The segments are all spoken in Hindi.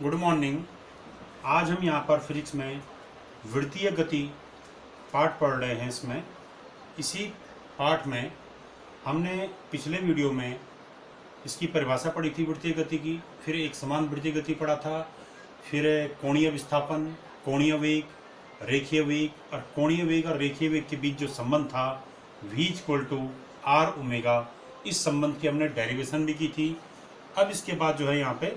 Good morning. आज हम यहाँ पर फिजिक्स में वृत्तीय गति पाठ पढ़ रहे हैं। इसमें इसी पाठ में हमने पिछले वीडियो में इसकी परिभाषा पढ़ी थी वृत्तीय गति की, फिर एक समान वृत्तीय गति पढ़ा था, फिर कोणीय विस्थापन, कोणीय वेग, रेखीय वेग और कोणीय वेग और रेखीय वेग के बीच जो संबंध था v=r⍵, इस संबंध की हमने डेरिवेशन भी की थी। अब इसके बाद जो है यहाँ पे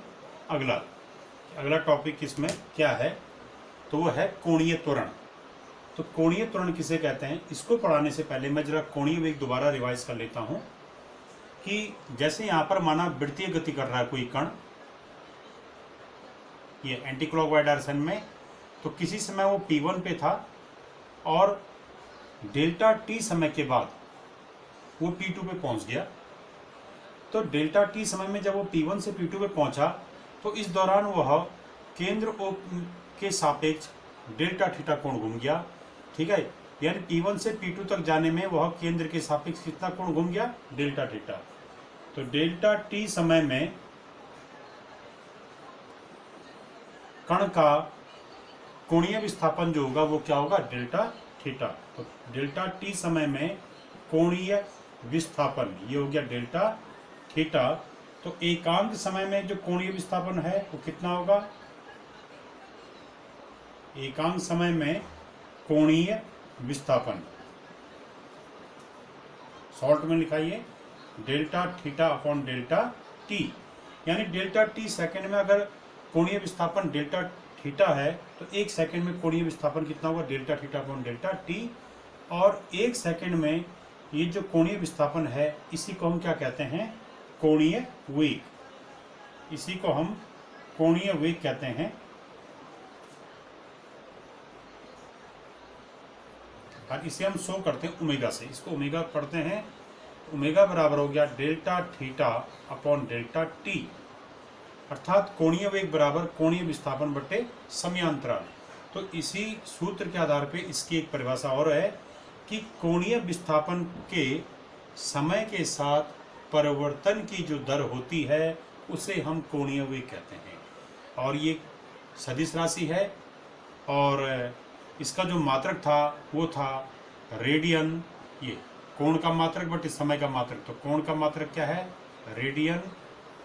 अगला टॉपिक इसमें क्या है, तो वो है कोणीय त्वरण। तो कोणीय त्वरण किसे कहते हैं, इसको पढ़ाने से पहले मैं जरा कोणीय वेग दोबारा रिवाइज कर लेता हूँ कि जैसे यहाँ पर माना वृत्तीय गति कर रहा है कोई कण, ये एंटी क्लॉकवाइज डायरेक्शन में, तो किसी समय वो P1 पे था और डेल्टा टी समय के बाद वो P2 पे पहुंच गया। तो डेल्टा टी समय में जब वो P1 से P2 पे पहुंचा तो इस दौरान वह केंद्र O के सापेक्ष डेल्टा थीटा कोण घूम गया। ठीक है, यानी P1 से P2 तक जाने में वह केंद्र के सापेक्ष कितना कोण घूम गया, डेल्टा थीटा। तो डेल्टा टी समय में कण का कोणीय विस्थापन जो होगा वो क्या होगा, डेल्टा थीटा। तो डेल्टा टी समय में कोणीय विस्थापन ये हो गया डेल्टा थीटा। तो एकांक समय में जो कोणीय विस्थापन है वो कितना होगा, एकांक समय में कोणीय विस्थापन शॉर्ट में लिखाइए delta theta upon delta T. यानी डेल्टा टी सेकंड में अगर कोणीय विस्थापन डेल्टा थीटा है तो एक सेकंड में कोणीय विस्थापन कितना होगा, delta theta upon delta T. और एक सेकंड में ये जो कोणीय विस्थापन है इसी को हम क्या कहते हैं, कोणीय वेग। इसी को हम कोणीय वेग कहते हैं। और इसे हम शो करते हैं ओमेगा से, इसको ओमेगा पढ़ते हैं। ओमेगा बराबर हो गया delta theta upon delta T, अर्थात कोणीय वेग बराबर कोणीय विस्थापन बटे समयांतराल। तो इसी सूत्र के आधार पे इसकी एक परिभाषा और है कि कोणीय विस्थापन के समय के साथ परिवर्तन की जो दर होती है उसे हम कोणीय वेग कहते हैं। और ये सदिश राशि है और इसका जो मात्रक था वो था रेडियन, ये कोण का मात्रक बटे समय का मात्रक। तो कोण का मात्रक क्या है, रेडियन,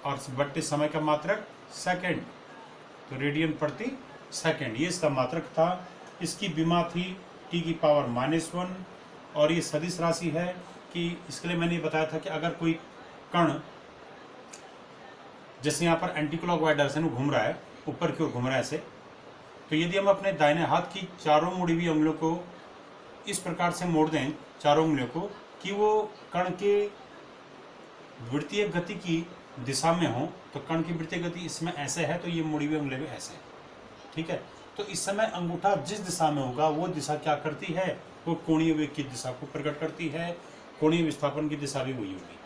और बटे समय का मात्रक सेकंड, तो रेडियन प्रति सेकंड ये इसका मात्रक था। इसकी विमा थी T⁻⁻1 और ये सदिश राशि है कि इसके लिए मैंने बताया था कि अगर कोई कण जैसे यहाँ पर एंटी क्लॉकवाइज डायरेक्शन में घूम रहा है, ऊपर की ओर घूम रहा है ऐसे, तो यदि हम अपने दाहिने हाथ की चारों मुड़ी हुई उंगलियों को इस प्रकार से मोड़ दें, चारों उंगलियों को, कि वो कण के वृत्तीय गति की दिशा में हो, तो कण की वृत्तीय गति इसमें ऐसे है तो ये मुड़ी हुई उंगलियां भी ऐसे। ठीक है, तो इस समय अंगूठा जिस दिशा में होगा वो दिशा क्या करती है, वो कोणीय वेग की दिशा को प्रकट करती है, कोणीय विस्थापन की दिशा भी वही होगी।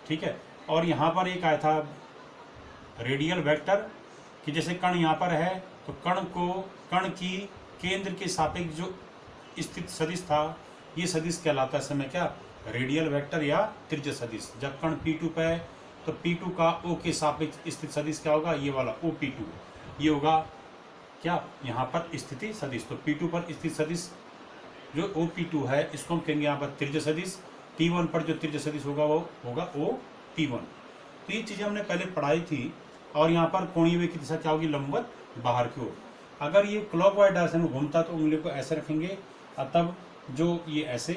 ठीक है, और यहाँ पर एक आया था रेडियल वेक्टर कि जैसे कण यहाँ पर है तो कण की केंद्र के सापेक्ष जो स्थित सदिश था ये सदिश कहलाता है समय क्या, रेडियल वेक्टर या त्रिज्य सदिश। जब कण P2 पे है तो P2 का O के सापेक्ष स्थित सदिश क्या होगा, ये वाला OP2, ये होगा क्या, यहाँ पर स्थिति सदिश। तो P2 पर स्थित सदिश जो OP2 है इसको हम कहेंगे यहाँ पर त्रिज्य सदिश। T1 पर जो त्रिज्य सदिश होगा वो होगा OP1। तो ये चीज़ें हमने पहले पढ़ाई थी। और यहाँ पर कोणीय वेग की दिशा क्या होगी, लंबवत बाहर की ओर। अगर ये क्लॉकवाइज डायरेक्शन में घूमता तो उंगलियों को ऐसे रखेंगे और तब जो ये ऐसे,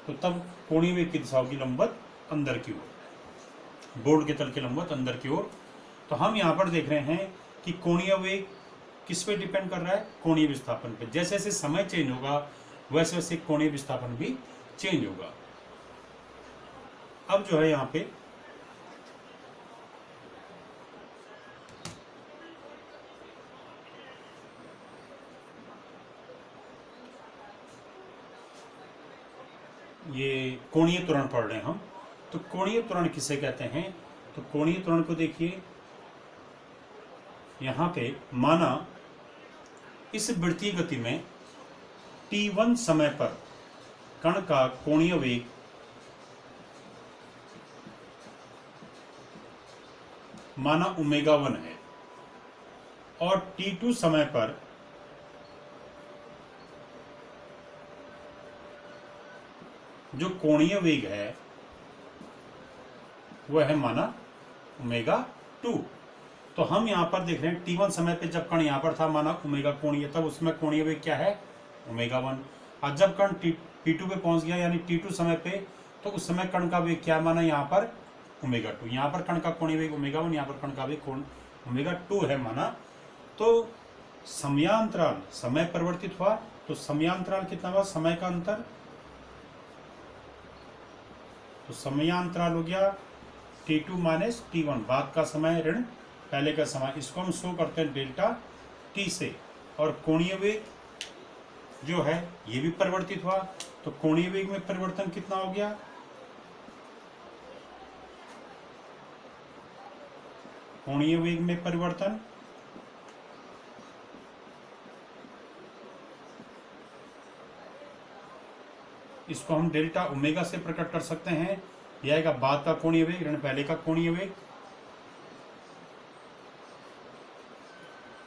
तो तब कोणीय वेग की दिशा होगी लंबवत अंदर की ओर, बोर्ड के तल के लंबवत अंदर की ओर। तो हम यहाँ पर देख रहे हैं कि कोणीय वेग किस पे डिपेंड कर रहा है, कोणीय विस्थापन पे। जैसे जैसे समय चेंज होगा वैसे वैसे कोणीय विस्थापन भी चेंज होगा। अब जो है यहाँ पे ये कोणीय त्वरण पढ़ रहे हैं हम। तो कोणीय त्वरण किसे कहते हैं, तो कोणीय त्वरण को देखिए यहाँ पे माना इस वृत्तीय गति में T1 समय पर कण का कोणीय वेग माना ω1 है। और t2 समय पर जो कोणीय वेग है वह है माना ओमेगा 2। तो हम यहां पर देख रहे हैं t1 समय पे जब कण यहां पर था माना ओमेगा कोणीय, तब उसमें कोणीय वेग क्या है ओमेगा 1। और जब कण t2 पे पहुंच गया यानी t2 समय पे, तो उस समय कण का वेग क्या माना यहाँ पर ओमेगा 2। यहाँ पर कण का कोणीय वेग ओमेगा 1, यहाँ पर कण का वेग ओमेगा 2 है माना। तो समयांतराल समय परिवर्तित हुआ, तो समयांतराल कितना हुआ समय का अंतर, तो समयांतराल हो गया t2 माइनस t1, बाद का समय ऋण पहले का समय। इसको हम शो करते हैं डेल्टा t से। और कोणीय वेग जो है ये भी परिवर्तित हुआ, तो कोणीय वेग में परिवर्तन कितना हो गया, कोणीय वेग में परिवर्तन इसको हम डेल्टा ओमेगा से प्रकट कर सकते हैं। यह आएगा बाद का कोणीय वेग ऋण पहले का कोणीय वेग,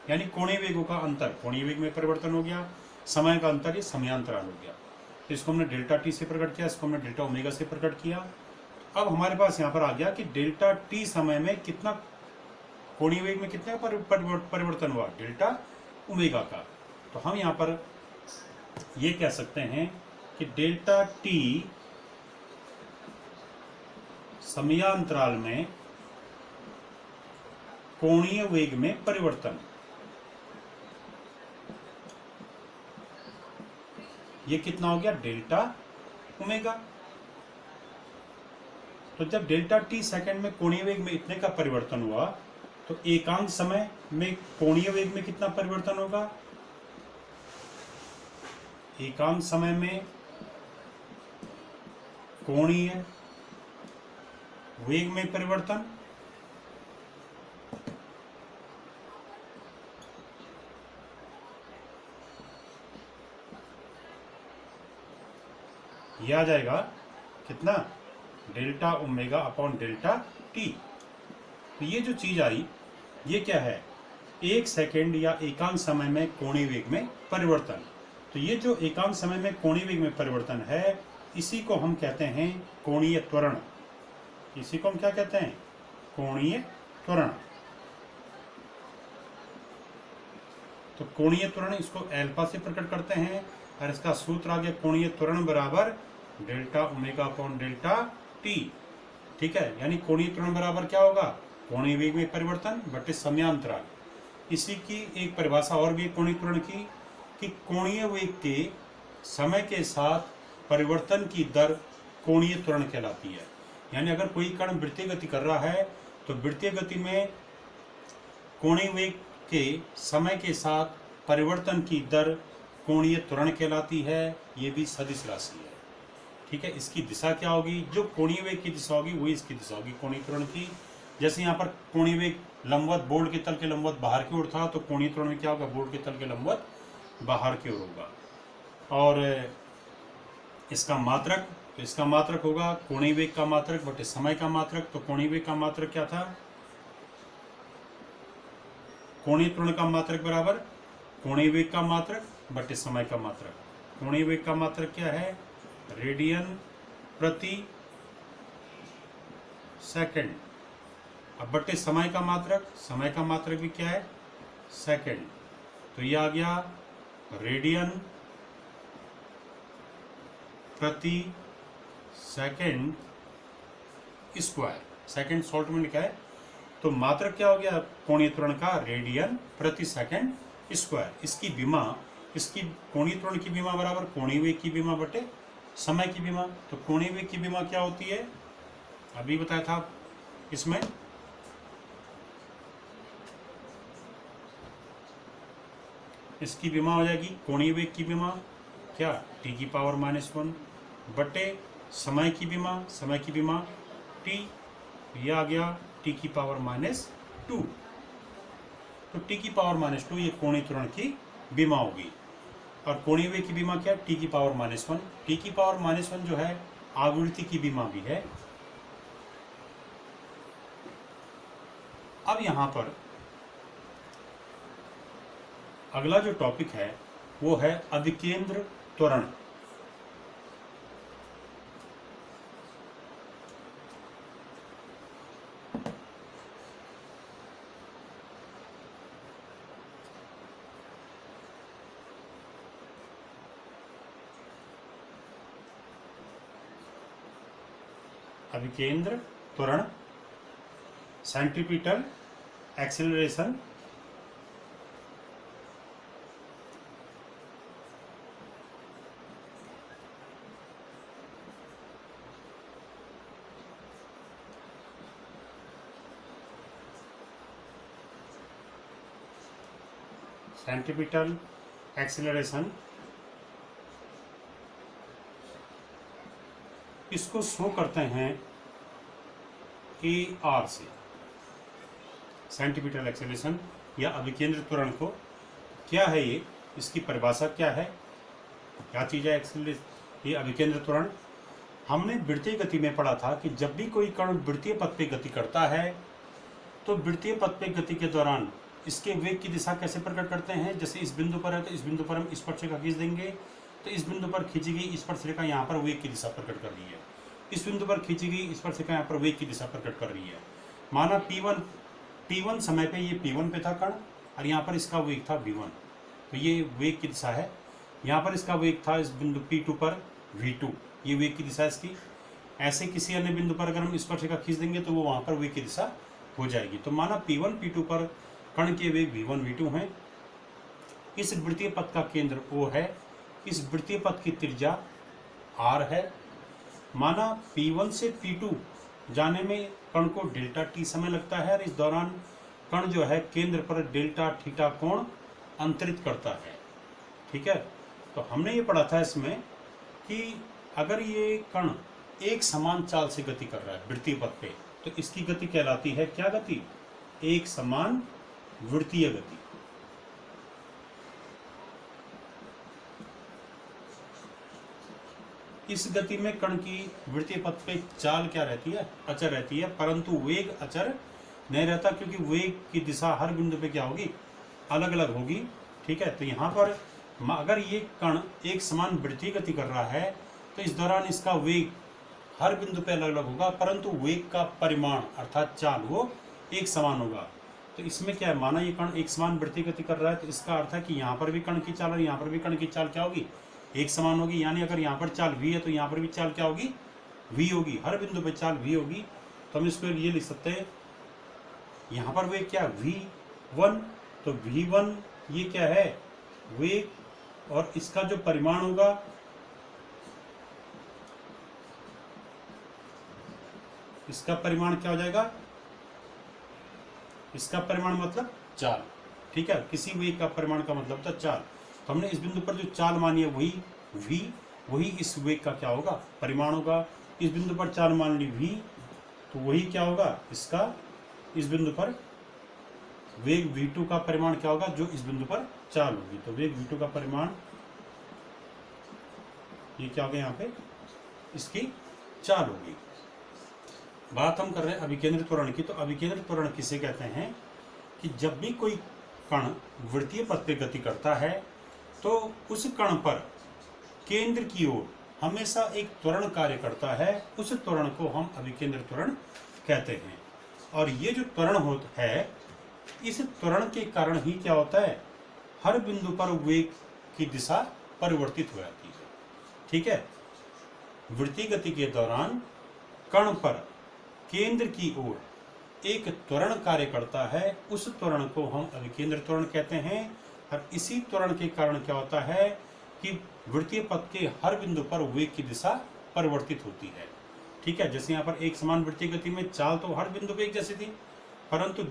यानी कोणीय वेगों का अंतर, कोणीय वेग में परिवर्तन हो गया, समय का अंतर ये समयांतराल हो गया। तो इसको हमने डेल्टा टी से प्रकट किया, इसको हमने डेल्टा ओमेगा से प्रकट किया। अब हमारे पास यहाँ पर आ गया कि डेल्टा टी समय में कितना कोणीय वेग में कितना परिवर्तन हुआ, डेल्टा ओमेगा का। तो हम यहाँ पर ये कह सकते हैं कि डेल्टा टी समयांतराल में कोणीय वेग में परिवर्तन, ये कितना हो गया डेल्टा ओमेगा। तो जब डेल्टा टी सेकंड में कोणीय वेग में इतने का परिवर्तन हुआ, तो एकांक समय में कोणीय वेग में कितना परिवर्तन होगा, एकांक समय में कोणीय वेग में परिवर्तन ये आ जाएगा कितना delta omega upon delta T. तो ये जो चीज आई ये क्या है, एक सेकेंड या एकांक समय में कोणीय वेग में परिवर्तन। तो ये जो एकांक समय में कोणीय वेग में परिवर्तन है, इसी को हम कहते हैं कोणीय त्वरण। इसी को हम क्या कहते हैं, कोणीय त्वरण। तो कोणीय त्वरण इसको एल्फा से प्रकट करते हैं, और इसका सूत्र आ गया कोणीय त्वरण बराबर delta omega upon delta T. ठीक है, यानी कोणीय त्वरण बराबर क्या होगा, कोणीय वेग में परिवर्तन बटे समयांतराल। इसी की एक परिभाषा और भी कोणीय त्वरण की, कि कोणीय वेग के समय के साथ परिवर्तन की दर कोणीय त्वरण कहलाती है। यानी अगर कोई कण वृत्तीय गति कर रहा है, तो वृत्तीय गति में कोणीय वेग के समय के साथ परिवर्तन की दर कोणीय त्वरण कहलाती है। ये भी सदिश राशि है। ठीक है, इसकी दिशा क्या होगी, जो कोणीय वेग की दिशा होगी वही इसकी दिशा होगी कोणीय त्वरण की। जैसे यहाँ पर कोणीय वेग लंबवत बोर्ड के तल के लंबवत बाहर की ओर था, तो कोणीय त्वरण में क्या होगा, बोर्ड के तल के लंबवत बाहर की ओर होगा। और इसका मात्रक, तो इसका मात्रक होगा कोणीय वेग का मात्रक बटे समय का मात्रक। तो कोणीय वेग का मात्रक क्या था, कोणीय त्वरण का मात्रक बराबर कोणीय वेग का मात्रक बटे समय का मात्रक। कोणीय वेग का मात्रक क्या है, रेडियन प्रति सेकंड। अब बटे समय का मात्रक, समय का मात्रक भी क्या है सेकंड। तो ये आ गया रेडियन प्रति सेकंड स्क्वायर। सेकंड शॉर्ट में लिखा है, तो मात्रक क्या हो गया कोणीय त्वरण का, रेडियन प्रति सेकंड स्क्वायर। इसकी विमा, इसकी कोणीय त्वरण की विमा बराबर कोणीय वेग की विमा बटे समय की विमा। तो कोणीय वेग की विमा क्या होती है, अभी बताया था इसमें, इसकी विमा हो जाएगी कोणीय वेग की विमा क्या, टी की पावर -1 बटे समय की विमा, समय की विमा टी, यह आ गया टी की पावर -2। तो टी की पावर -2 ये कोणीय त्वरण की विमा होगी। और कोणीय वेग की विमा क्या है, टी की पावर -1। टी की पावर -1 जो है आवृत्ति की विमा भी है। अब यहां पर अगला जो टॉपिक है वो है अभिकेंद्र त्वरण। अभिकेंद्र त्वरण, सेंट्रीपिटल एक्सेलरेशन, सेंट्रीपिटल एक्सेलरेशन, इसको शो करते हैं AR से। सेंट्रीपिटल एक्सेलरेशन या अभिकेंद्र त्वरण को क्या है ये, इसकी परिभाषा क्या है, क्या चीज़ है एक्सेलरेशन, ये अभिकेंद्र त्वरण। हमने वृत्तीय गति में पढ़ा था कि जब भी कोई कण वृत्तीय पथ पे गति करता है तो वृत्तीय पथ पे गति के दौरान इसके वेग की दिशा कैसे प्रकट करते हैं। जैसे इस बिंदु पर है तो इस बिंदु पर हम स्पर्शरेखा खींच देंगे, तो इस बिंदु पर खींची गई स्पर्शरेखा यहाँ पर वेग की दिशा प्रकट कर रही है। इस बिंदु पर खींची गई स्पर्शरेखा यहाँ पर वेग की दिशा प्रकट कर रही है। माना T1 समय पे ये P1 पे था कण और यहाँ पर इसका वेग था V1, तो ये वेग की दिशा है। यहाँ पर इसका वेग था इस बिंदु P2 पर V2, ये वेग की दिशा है इसकी। ऐसे किसी अन्य बिंदु पर अगर हम स्पर्शरेखा खींच देंगे तो वो वहाँ पर वेग की दिशा हो जाएगी। तो माना P1 P2 पर कण के वेग V1 V2 हैं। इस वृत्तीय पथ का केंद्र O है, इस वृत्तीय पथ की त्रिज्या R है। माना P1 से P2 जाने में कण को डेल्टा T समय लगता है और इस दौरान कण जो है केंद्र पर डेल्टा थीटा कोण अंतरित करता है। ठीक है, तो हमने ये पढ़ा था इसमें कि अगर ये कण एक समान चाल से गति कर रहा है वृत्तीय पथ पे, तो इसकी गति कहलाती है क्या गति, एक समान वृत्तीय गति। इस गति में कण की वृत्तीय पथ पे चाल क्या रहती है, अचर रहती है, परंतु वेग अचर नहीं रहता, क्योंकि वेग की दिशा हर बिंदु पे क्या होगी, अलग अलग होगी। ठीक है, तो यहाँ पर अगर ये कण एक समान वृत्तीय गति कर रहा है तो इस दौरान इसका वेग हर बिंदु पे अलग अलग होगा, परंतु वेग का परिमाण अर्थात चाल वो एक समान होगा। तो इसमें क्या है, माना ये कण एक समान वृत्तीय गति कर रहा है तो इसका अर्थ है कि यहाँ पर भी कण की चाल और यहाँ पर भी कण की चाल क्या होगी, एक समान होगी। यानी अगर यहाँ पर चाल v है तो यहाँ पर भी चाल क्या होगी, v होगी, हर बिंदु पे चाल v होगी। तो हम इसको ये लिख सकते हैं, यहाँ पर वेग क्या v1, तो v1 ये क्या है वेग, और इसका जो परिमाण होगा इसका परिमाण क्या हो जाएगा, इसका परिमाण मतलब चाल। ठीक है, किसी वेग का परिमाण का मतलब था चाल। तो हमने इस बिंदु पर जो चाल मानी है वही v, वही इस वेग का क्या होगा, परिमाण होगा। इस बिंदु पर चाल मान ली v, तो वही क्या होगा इसका, इस बिंदु पर वेग v2 का परिमाण क्या होगा, जो इस बिंदु पर चाल होगी। तो वेग v2 का परिमाण ये क्या होगा, यहाँ पे इसकी चाल होगी। बात हम कर रहे हैं अभिकेंद्र त्वरण की। तो अभिकेंद्र त्वरण किसे कहते हैं कि जब भी कोई कण वृत्तीय पथ पे गति करता है तो उस कण पर केंद्र की ओर हमेशा एक त्वरण कार्य करता है, उस त्वरण को हम अभिकेंद्र त्वरण कहते हैं। और ये जो त्वरण होता है, इस त्वरण के कारण ही क्या होता है, हर बिंदु पर वेग की दिशा परिवर्तित हो जाती है। ठीक है, वृत्तीय गति के दौरान कण पर केंद्र की ओर एक त्वरण कार्य करता है, उस त्वरण को हम अभिकेंद्र त्वरण कहते हैं। और इसी त्वरण के कारण क्या होता है कि वृत्तीय पथ के हर बिंदु पर वेग की दिशा परिवर्तित होती है। ठीक है, जैसे यहाँ पर एक समान वृत्तीय गति में चाल तो हर बिंदु पे एक जैसी थी, परंतु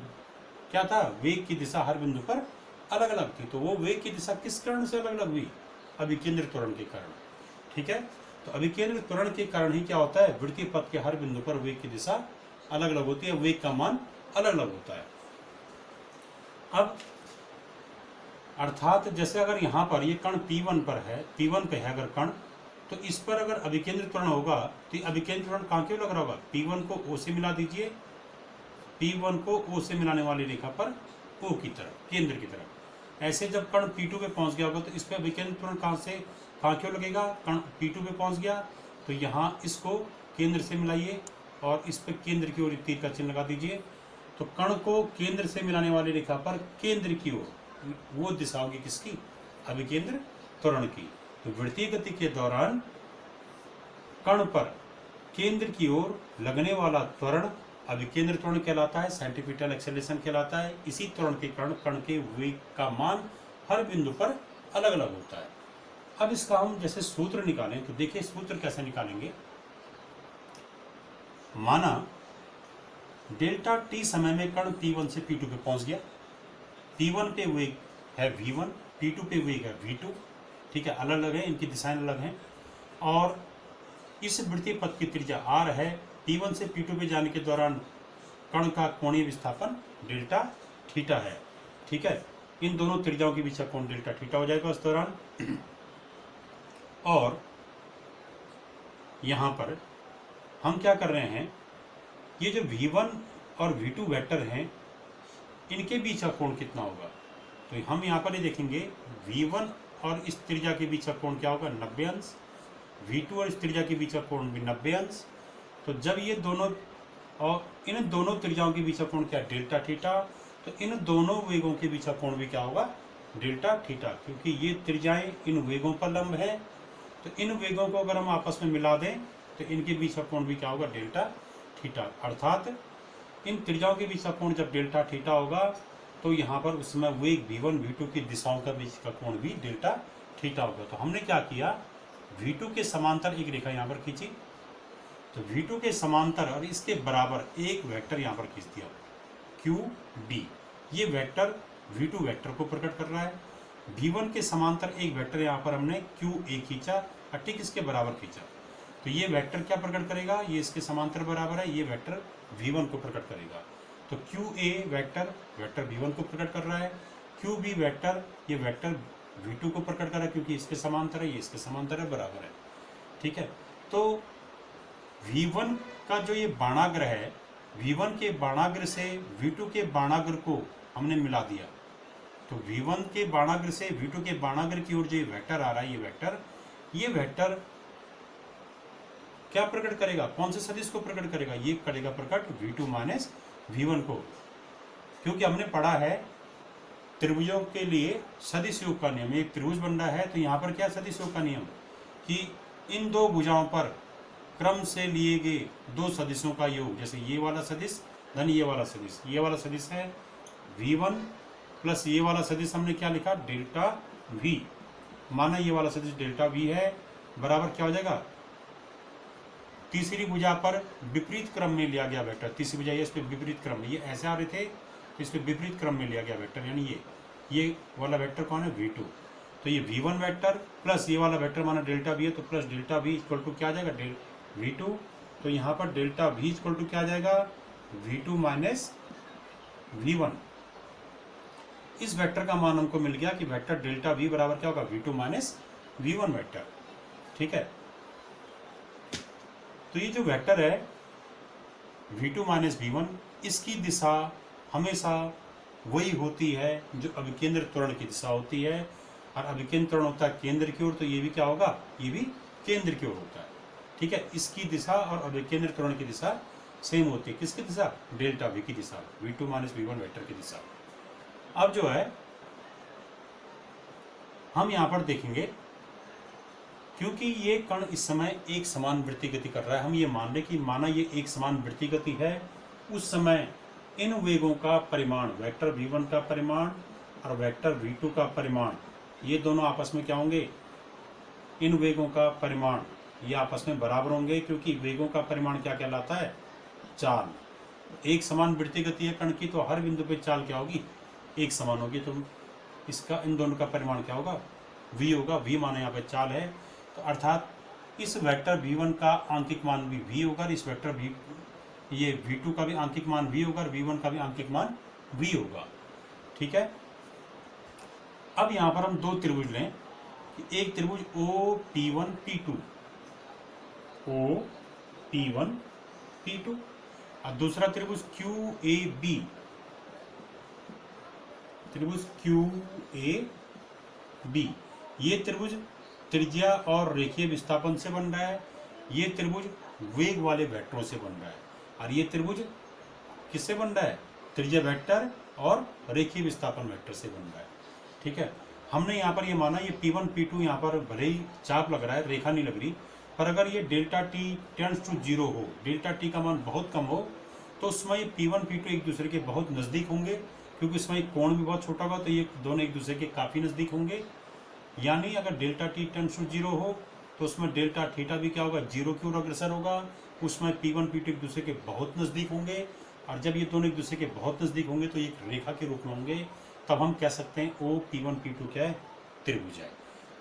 क्या था, वेग की दिशा हर बिंदु पर अलग अलग थी। तो वो वेग की दिशा किस कारण से अलग अलग हुई, अभिकेंद्र त्वरण के कारण। ठीक है, तो अभिकेंद्र त्वरण के कारण ही क्या होता है, वृत्तीय पथ के हर बिंदु पर वेग की दिशा अलग अलग होती है, वेग का मान अलग अलग होता है। अब अर्थात जैसे अगर यहाँ पर ये कण P1 पर है, P1 पे है अगर कण, तो इस पर अगर अभिकेंद्र त्वरण होगा तो अभिकेंद्र त्वरण कहाँ क्यों लग रहा होगा, P1 को O से मिला दीजिए, P1 को O से मिलाने वाली रेखा पर O की तरफ, केंद्र की तरफ। ऐसे जब कण P2 पे पहुंच गया होगा तो इस पे अभिकेंद्र त्वरण कहाँ क्यों लगेगा, कण P2 पे पहुंच गया तो यहाँ इसको केंद्र से मिलाइए और इस पे केंद्र की ओर तीर का चिन्ह लगा दीजिए। तो कण को केंद्र से मिलाने वाली रेखा पर केंद्र की ओर वो दिशा होगी किसकी, अभिकेंद्र त्वरण की। तो वृत्तीय गति के दौरान कण पर केंद्र की ओर लगने वाला त्वरण अभिकेंद्र त्वरण कहलाता है, सेंट्रीपिटल एक्सेलरेशन कहलाता है। इसी त्वरण के कारण कण के वेग का मान हर बिंदु पर अलग अलग होता है। अब इसका हम जैसे सूत्र निकालें तो देखिए सूत्र कैसे निकालेंगे। माना डेल्टा टी समय में कण P1 से P2 पे पहुंच गया, P1 पे वेग है V1, P2 पे वेग है V2, ठीक है, अलग अलग है, इनकी दिशाएं अलग हैं। और इस वृत्तीय पथ की त्रिज्या r है। P1 से P2 पे जाने के दौरान कण का कोणीय विस्थापन डेल्टा थीटा है, ठीक है। इन दोनों त्रिज्याओं के बीच का कोण डेल्टा थीटा हो जाएगा उस दौरान। और यहाँ पर हम क्या कर रहे हैं, ये जो V1 और V2 वेक्टर हैं इनके बीच का कोण कितना होगा, तो हम यहाँ पर ये देखेंगे V1 और इस त्रिज्या के बीच का कोण क्या होगा, 90 अंश। V2 और इस त्रिज्या के बीच का कोण भी 90 अंश। तो जब ये दोनों और इन दोनों त्रिज्याओं के बीच का कोण क्या है, डेल्टा थीटा। तो इन दोनों वेगों के बीच का कोण भी क्या होगा, डेल्टा थीटा, क्योंकि ये त्रिज्याएं इन वेगों पर लंब है। तो इन वेगों को अगर हम आपस में मिला दें तो इनके बीच का कोण भी क्या होगा, डेल्टा थीटा। अर्थात इन त्रिज्याओं के बीच का कोण जब डेल्टा थीटा होगा तो यहाँ पर उस समय वेग V1 V2 की दिशाओं का बीच का कोण भी डेल्टा थीटा होगा। तो हमने क्या किया, V2 के समांतर एक रेखा यहाँ पर खींची, तो V2 के समांतर और इसके बराबर एक वेक्टर यहाँ पर खींच दिया QD। ये वेक्टर V2 वेक्टर को प्रकट कर रहा है। V1 के समांतर एक वेक्टर यहाँ पर हमने QA खींचा और ठीक इसके बराबर खींचा। तो ये वेक्टर क्या प्रकट करेगा, ये इसके समांतर बराबर है, ये वेक्टर V1 को प्रकट करेगा। तो QA वेक्टर V1 को प्रकट कर रहा है, QB वेक्टर ये वेक्टर V2 को प्रकट कर रहा है क्योंकि इसके समांतर है, ये इसके समांतर है, बराबर है, ठीक है। तो V1 का जो ये बाणाग्र है, V1 के बाणाग्र से V2 के बाणाग्र को हमने मिला दिया। तो V1 के बाणाग्र से V2 के बाणाग्र की ओर जो वेक्टर आ रहा है, ये वेक्टर क्या प्रकट करेगा, कौन से सदिश को प्रकट करेगा, ये करेगा प्रकट V2 माइनस V1 को। क्योंकि हमने पढ़ा है त्रिभुजों के लिए सदिश योग का नियम, एक त्रिभुज बन रहा है तो यहाँ पर क्या सदिश योग का नियम कि इन दो भुजाओं पर क्रम से लिए गए दो सदिशों का योग, जैसे ये वाला सदिश धन ये वाला सदिश, ये वाला सदिश है V1 प्लस ये वाला सदिश हमने क्या लिखा, डेल्टा V। माना ये वाला सदिश डेल्टा V है, बराबर क्या हो जाएगा, तीसरी भुजा पर विपरीत क्रम में लिया गया वेक्टर, तीसरी भुजा इस पे विपरीत क्रम में, ये ऐसे आ रहे थे तो इस पे विपरीत क्रम में लिया गया वेक्टर, यानी ये वाला वेक्टर कौन है, V2। तो ये V1 वेक्टर प्लस ये वाला वेक्टर माना डेल्टा V है, तो plus delta V equal to क्या आ जाएगा, V2। तो यहाँ पर डेल्टा V इक्वल टू क्या आ जाएगा, V2 माइनस V1। इस वेक्टर का मान हमको मिल गया कि वेक्टर डेल्टा V बराबर क्या होगा, V2 माइनस V1 वेक्टर, ठीक है। तो ये जो वेक्टर है V2 माइनस V1, इसकी दिशा हमेशा वही होती है जो अभिकेंद्र त्वरण की दिशा होती है, और अभिकेंद्र त्वरण होता है केंद्र की ओर, तो ये भी क्या होगा, ये भी केंद्र की ओर होता है, ठीक है। इसकी दिशा और अभिकेंद्र त्वरण की दिशा सेम होती है, किसकी दिशा, डेल्टा V की दिशा, V2 माइनस V1 वेक्टर की दिशा। अब जो है हम यहाँ पर देखेंगे, क्योंकि ये कण इस समय एक समान वृत्तीय गति कर रहा है, हम ये मान लें कि माना ये एक समान वृत्तीय गति है, उस समय इन वेगों का परिमाण, वेक्टर V1 का परिमाण और वेक्टर V2 का परिमाण, ये दोनों आपस में क्या होंगे, इन वेगों का परिमाण ये आपस में बराबर होंगे, क्योंकि वेगों का परिमाण क्या कहलाता है, चाल। एक समान वृत्तीय गति है कण की, तो हर बिंदु पे चाल क्या होगी, एक समान होगी। तो इसका इन दोनों का परिमाण क्या होगा, V होगा। V माने यहाँ पे चाल है, तो अर्थात इस वेक्टर V1 का आंकिक मान भी V होगा, इस वेक्टर ये V2 का भी आंकिक मान V होगा, और V1 का भी आंकिक मान V होगा, ठीक है। अब यहाँ पर हम दो त्रिभुज लें, एक त्रिभुज OP1 P2 और दूसरा त्रिभुज QAB त्रिभुज क्यू ए बी, ये त्रिभुज त्रिज्या और रेखीय विस्थापन से बन रहा है, ये त्रिभुज वेग वाले वेक्टरों से बन रहा है, और ये त्रिभुज किससे बन रहा है? त्रिज्या वेक्टर और रेखीय विस्थापन वेक्टर से बन रहा है। ठीक है, हमने यहाँ पर ये माना ये P1 P2 यहाँ पर भले ही चाप लग रहा है, रेखा नहीं लग रही, पर अगर ये डेल्टा टी टेंड्स टू 0 हो, डेल्टा टी का मान बहुत कम हो, तो उसमें ये P1 P2 एक दूसरे के बहुत नज़दीक होंगे, क्योंकि इसमें कोण भी बहुत छोटा होगा, तो ये दोनों एक दूसरे के काफ़ी नज़दीक होंगे। यानी अगर डेल्टा टी टेंड्स टू 0 हो तो उसमें डेल्टा थीटा भी क्या होगा? 0 की ओर अग्रसर होगा, उसमें P1 P2 एक दूसरे के बहुत नज़दीक होंगे, और जब ये दोनों एक दूसरे के बहुत नज़दीक होंगे तो एक रेखा के रूप में होंगे, तब हम कह सकते हैं ओ P1 P2 क्या है? त्रिभुज है।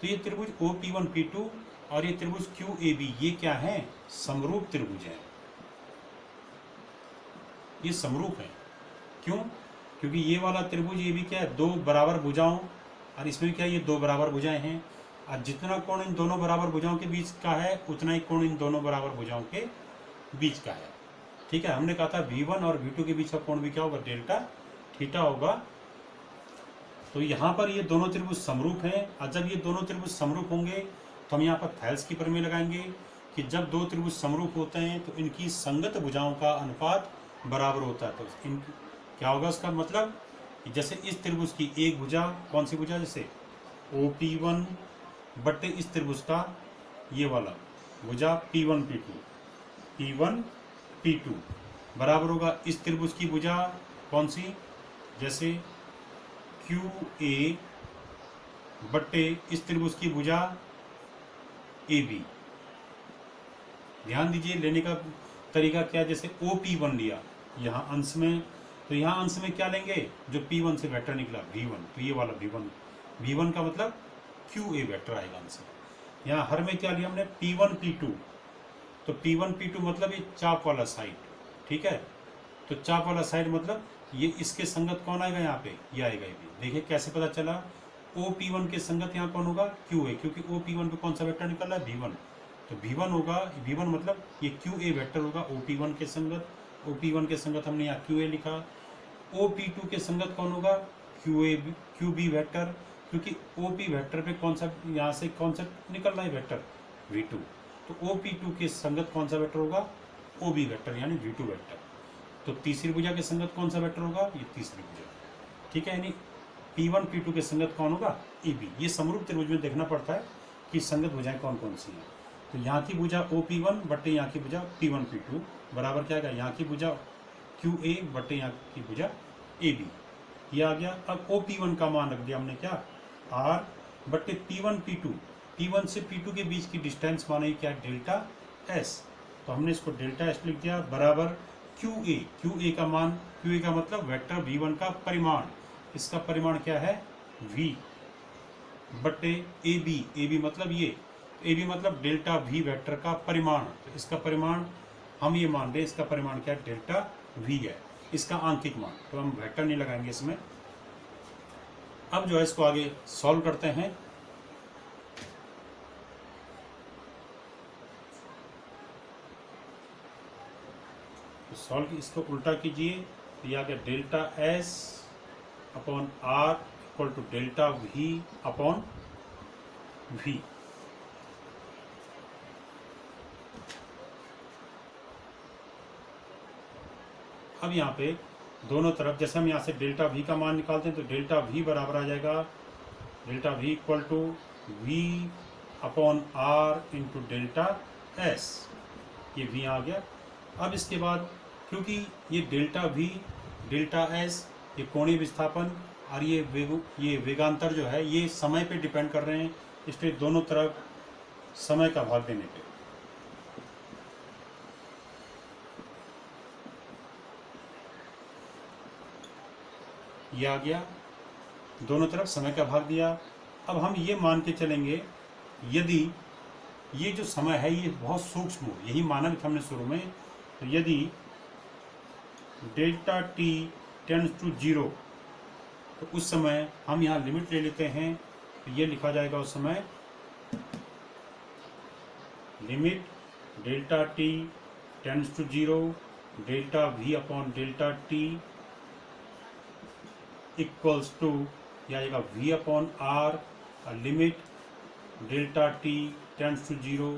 तो ये त्रिभुज ओ P1 P2 और ये त्रिभुज QAB ये क्या है? समरूप त्रिभुज है। ये समरूप है, क्यों? क्योंकि ये वाला त्रिभुज ये भी क्या है? दो बराबर भुजाओं, और इसमें क्या ये दो बराबर भुजाएं हैं, और जितना कोण इन दोनों बराबर भुजाओं के बीच का है उतना ही कोण इन दोनों बराबर भुजाओं के बीच का है। ठीक है, हमने कहा था V1 और V2 के बीच का कोण भी क्या होगा? डेल्टा थीटा होगा। तो यहाँ पर ये दोनों त्रिभुज समरूप हैं, और जब ये दोनों त्रिभुज समरूप होंगे तो हम यहाँ पर थेल्स की प्रमेय लगाएंगे कि जब दो त्रिभुज समरूप होते हैं तो इनकी संगत भुजाओं का अनुपात बराबर होता है। तो इन क्या होगा? उसका मतलब जैसे इस त्रिभुज की एक भुजा, कौन सी भुजा? जैसे OP1 बट्टे इस त्रिभुज का ये वाला भुजा P1 P2 बराबर होगा इस त्रिभुज की भुजा कौन सी? जैसे QA बट्टे इस त्रिभुज की भुजा AB। ध्यान दीजिए, लेने का तरीका क्या है? जैसे OP1 लिया यहाँ अंश में, तो यहाँ अंश में क्या लेंगे? जो P1 से वेक्टर निकला V1, तो ये वाला V1 का मतलब QA वेक्टर आएगा अंश में। यहाँ हर में क्या लिया हमने? P1 P2, तो P1 P2 मतलब ये चाप वाला साइड। ठीक है, तो चाप वाला साइड मतलब ये इसके संगत कौन आएगा? यहाँ पे ये आएगा। ये भी देखिए कैसे पता चला? OP1 के संगत यहाँ कौन होगा? QA, क्योंकि OP1 पे कौन सा वेक्टर निकल रहा है? V1, तो V1 होगा। V1 मतलब ये QA वेक्टर होगा OP1 के संगत। OP1 के संगत हमने यहाँ QA लिखा। OP2 के संगत कौन होगा? QB वेक्टर, क्योंकि OP वेक्टर पे कौन सा यहाँ से कौन सा निकल रहा है वेक्टर? V2, तो OP2 के संगत कौन सा वेक्टर होगा? OB वेक्टर यानी V2 वेक्टर। तो तीसरी भुजा के संगत कौन सा वेक्टर होगा? ये तीसरी भुजा। ठीक है, यानी P1 P2 के संगत कौन होगा? AB। ये समरूप त्रिभुज में देखना पड़ता है कि संगत भुजाएं कौन कौन सी हैं। तो यहाँ की भुजा OP1 बट्टे यहाँ की भुजा P1 P2 बराबर क्या आएगा? यहाँ की भुजा QA बट्टे यहाँ की भुजा AB, ये आ गया। अब OP1 का मान रख दिया हमने क्या? R बट्टे P1 P2, P1 से P2 के बीच की डिस्टेंस माने क्या? डेल्टा S, तो हमने इसको डेल्टा S लिख दिया बराबर QA का मान, QA का मतलब वेक्टर V1 का परिमाण, इसका परिमाण क्या है? V बट्टे AB मतलब ये AB मतलब डेल्टा V वेक्टर का परिमाण, तो इसका परिमाण हम ये मान रहे, इसका परिमाण क्या है? डेल्टा V है, इसका आंकिक मान, तो हम वेक्टर नहीं लगाएंगे इसमें। अब जो है इसको आगे सॉल्व करते हैं। तो सॉल्व इसको उल्टा कीजिए, तो यह आ गया delta S upon R equal to delta V upon V। अब यहाँ पे दोनों तरफ जैसे हम यहाँ से डेल्टा V का मान निकालते हैं, तो डेल्टा V बराबर आ जाएगा delta V equal to V upon R into delta S, ये V आ गया। अब इसके बाद क्योंकि ये डेल्टा V डेल्टा S ये कोणीय विस्थापन और ये वेगांतर जो है ये समय पे डिपेंड कर रहे हैं, इसलिए दोनों तरफ समय का भाग देने पे ये आ गया, दोनों तरफ समय का भाग दिया। अब हम ये मान के चलेंगे यदि ये जो समय है ये बहुत सूक्ष्म हो, यही माना भी हमने शुरू में, तो यदि डेल्टा टी टेंड्स टू 0 तो उस समय हम यहाँ लिमिट ले लेते हैं, तो ये लिखा जाएगा उस समय limit delta T tends to 0 delta V upon delta T equals to यह आएगा v upon R limit delta t tends to 0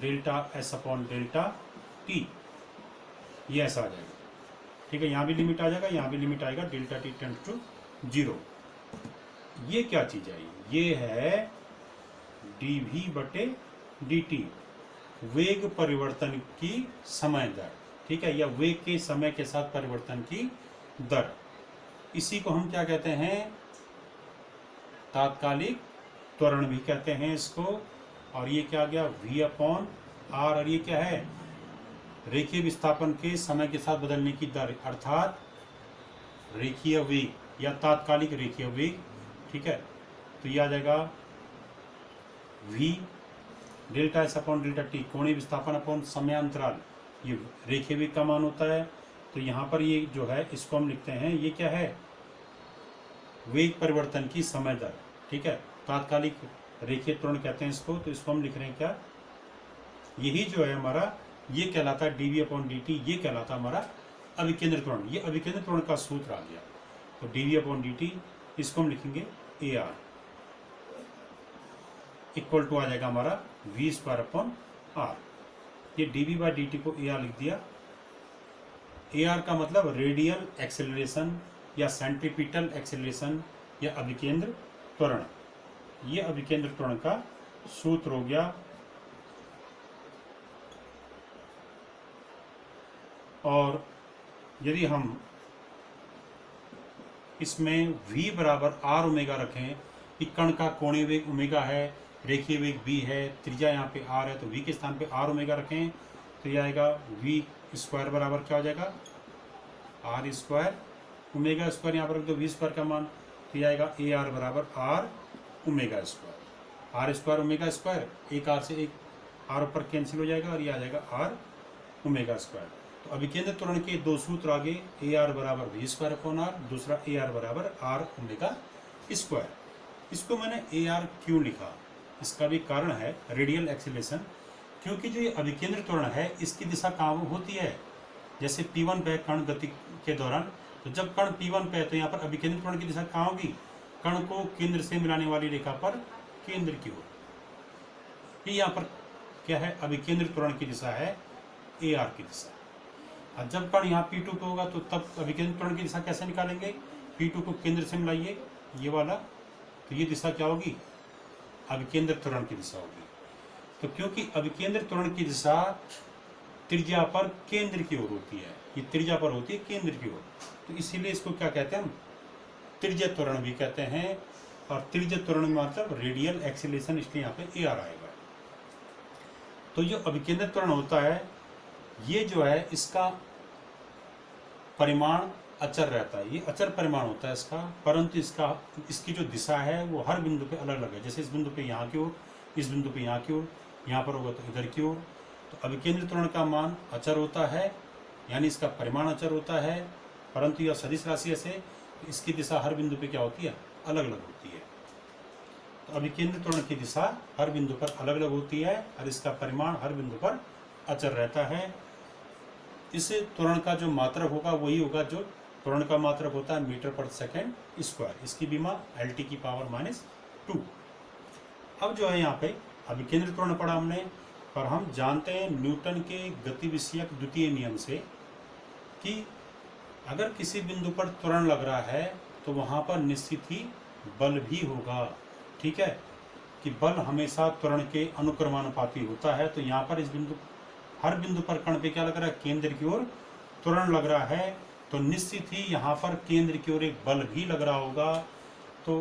delta s upon delta t, ये ऐसा आ जाएगा। ठीक है, यहाँ भी लिमिट आ जाएगा, यहाँ भी लिमिट आएगा, डेल्टा t टेंड्स टू 0। ये क्या चीज है? ये है dv बटे dt, वेग परिवर्तन की समय दर। ठीक है, या वेग के समय के साथ परिवर्तन की दर, इसी को हम क्या कहते हैं? तात्कालिक त्वरण भी कहते हैं इसको। और ये क्या आ गया? v अपॉन आर, और ये क्या है? रेखीय विस्थापन के समय के साथ बदलने की दर, अर्थात रेखीय वेग या तात्कालिक रेखीय वेग। ठीक है, तो ये आ जाएगा v delta S upon delta T, कोणीय विस्थापन अपॉन समयांतराल, ये रेखीय वेग का मान होता है। तो यहाँ पर ये जो है इसको हम लिखते हैं, ये क्या है? वेग परिवर्तन की समय दर। ठीक है, तात्कालिक रेखीय त्वरण कहते हैं इसको। तो इसको हम लिख रहे हैं क्या? यही जो है हमारा, ये कहलाता है dv अपॉन dt, ये कहलाता है हमारा अभिकेंद्र त्वरण। ये अभिकेंद्र त्वरण का सूत्र आ गया। तो dv अपॉन dt, इसको हम लिखेंगे ar, इक्वल टू आ जाएगा हमारा v स्क्वायर अपॉन r। ये dv बाई dt को ar लिख दिया। ar का मतलब रेडियल एक्सेलरेशन या सेंट्रीपिटल एक्सेलरेशन या अभिकेंद्र त्वरण। ये अभिकेंद्र त्वरण का सूत्र हो गया। और यदि हम इसमें v बराबर आर ओमेगा रखें कि कण का कोणीय वेग ओमेगा है, रेखीय वेग v है, त्रिज्या यहाँ पे r है, तो v के स्थान पे आर ओमेगा रखें तो यह आएगा v स्क्वायर बराबर क्या हो जाएगा? आर स्क्वायर, ओमेगा स्क्वायर यहाँ पर रख दो v स्क्वायर का मान, तो यह आएगा ए आर बराबर R omega square. R square omega square, एक आर से एक आर ऊपर कैंसिल हो जाएगा और ये आ जाएगा आर ओमेगा स्क्वायर। तो अभिकेंद्र त्वरण के दो सूत्र आगे, ए आर बराबर वी स्क्वायर अपॉन आर, दूसरा ए आर बराबर आर ओमेगा स्क्वायर। इसको मैंने ए आर क्यों लिखा? इसका भी कारण है, रेडियल एक्सेलरेशन। क्योंकि जो ये अभिकेंद्र त्वरण है इसकी दिशा कहाँ होती है? जैसे P1 पे कण गति के दौरान, तो जब कण P1 पे है तो यहाँ पर अभिकेंद्र त्वरण की दिशा कहाँ होगी? कण को केंद्र से मिलाने वाली रेखा पर केंद्र की ओर। ये यहाँ पर क्या है? अभिकेंद्र त्वरण की दिशा है ए आर की दिशा। और जब कण यहाँ P2 पे होगा तो तब अभिकेंद्र त्वरण की दिशा कैसे निकालेंगे? P2 को केंद्र से मिलाइए, ये वाला, तो ये दिशा क्या होगी? अभिकेंद्र त्वरण की दिशा होगी। तो क्योंकि अभिकेंद्र त्वरण की दिशा त्रिज्या पर केंद्र की ओर होती है, ये त्रिज्या पर होती है केंद्र की ओर, तो इसीलिए इसको क्या कहते हैं हम? त्रिज्य त्वरण भी कहते हैं। और त्रिज्य त्वरण मतलब रेडियल एक्सेलरेशन, इसलिए यहाँ पे ए आर आएगा। तो जो अभिकेंद्र त्वरण होता है, ये जो है इसका परिमाण अचर रहता है, ये अचर परिमाण होता है इसका, परंतु इसकी जो दिशा है वो हर बिंदु पे अलग अलग है। जैसे इस बिंदु पे यहाँ की ओर, इस बिंदु पे यहाँ की ओर, यहाँ पर होगा तो इधर की ओर। तो अभिकेंद्र त्वरण का मान अचर होता है, यानी इसका परिमाण अचर होता है, परंतु यह सदिश राशि से इसकी दिशा हर बिंदु पे क्या होती है? अलग अलग होती है। तो अभिकेंद्र त्वरण की दिशा हर बिंदु पर अलग अलग होती है और इसका परिमाण हर बिंदु पर अचर रहता है। इस त्वरण का जो मात्रक होगा वही होगा जो त्वरण का मात्रक होता है मीटर पर सेकेंड स्क्वायर। इसकी बीमा LT की पावर -2। अब जो है यहाँ पे अभिकेंद्र त्वरण पढ़ा हमने, और हम जानते हैं न्यूटन के गति विषयक द्वितीय नियम से कि अगर किसी बिंदु पर त्वरण लग रहा है तो वहाँ पर निश्चित ही बल भी होगा। ठीक है, कि बल हमेशा त्वरण के अनुक्रमानुपाती होता है। तो यहाँ पर इस बिंदु, हर बिंदु पर कण पे क्या लग रहा है? केंद्र की ओर त्वरण लग रहा है, तो निश्चित ही यहाँ पर केंद्र की ओर एक बल भी लग रहा होगा। तो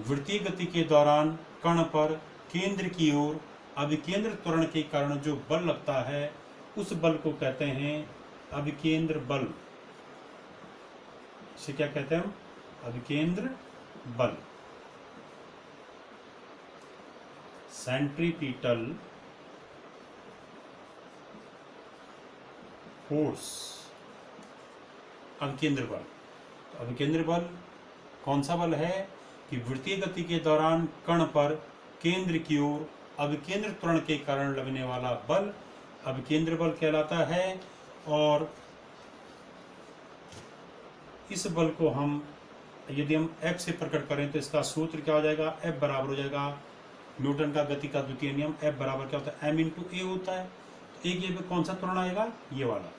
वृत्तीय गति के दौरान कण पर केंद्र की ओर अभिकेंद्र त्वरण के कारण जो बल लगता है उस बल को कहते हैं अभिकेंद्र बल। इसे क्या कहते हैं हम? अभिकेंद्र बल, सेंट्रीपिटल फोर्स, अभिकेंद्र बल। तो अभिकेंद्र बल कौन सा बल है? कि वृत्तीय गति के दौरान कण पर केंद्र की ओर अभिकेंद्र त्वरण के कारण लगने वाला बल अभिकेंद्र बल कहलाता है। और इस बल को हम यदि हम F से प्रकट करें तो इसका सूत्र क्या हो जाएगा, F बराबर हो जाएगा न्यूटन का गति का द्वितीय नियम, F बराबर क्या होता है, m इंटू ए होता है। तो एक ये पे कौन सा त्वरण आएगा, ये वाला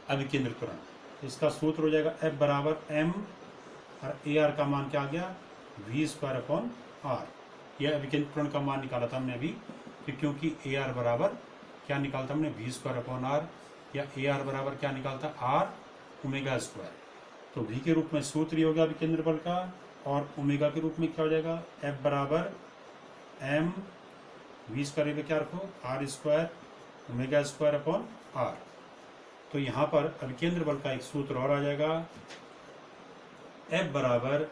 अभिकेंद्र त्वरण। तो इसका सूत्र हो जाएगा F बराबर m और ए आर का मान क्या आ गया, v स्क्वायर अपॉन आर। यह अभिकेंद्र त्वरण का मान निकाला था हमने अभी, क्योंकि ए आर बराबर क्या निकालता हमने, v स्क्वायर अपॉन आर, या ए आर बराबर क्या निकालता, आर ओमेगा स्क्वायर। तो v के रूप में सूत्र हो गया अभिकेंद्र बल का, और ओमेगा के रूप में क्या हो जाएगा, F बराबर m v स्क्वायर पे क्या रखो, R square omega square upon R. तो यहाँ पर अभिकेंद्र बल का एक सूत्र और आ जाएगा, F बराबर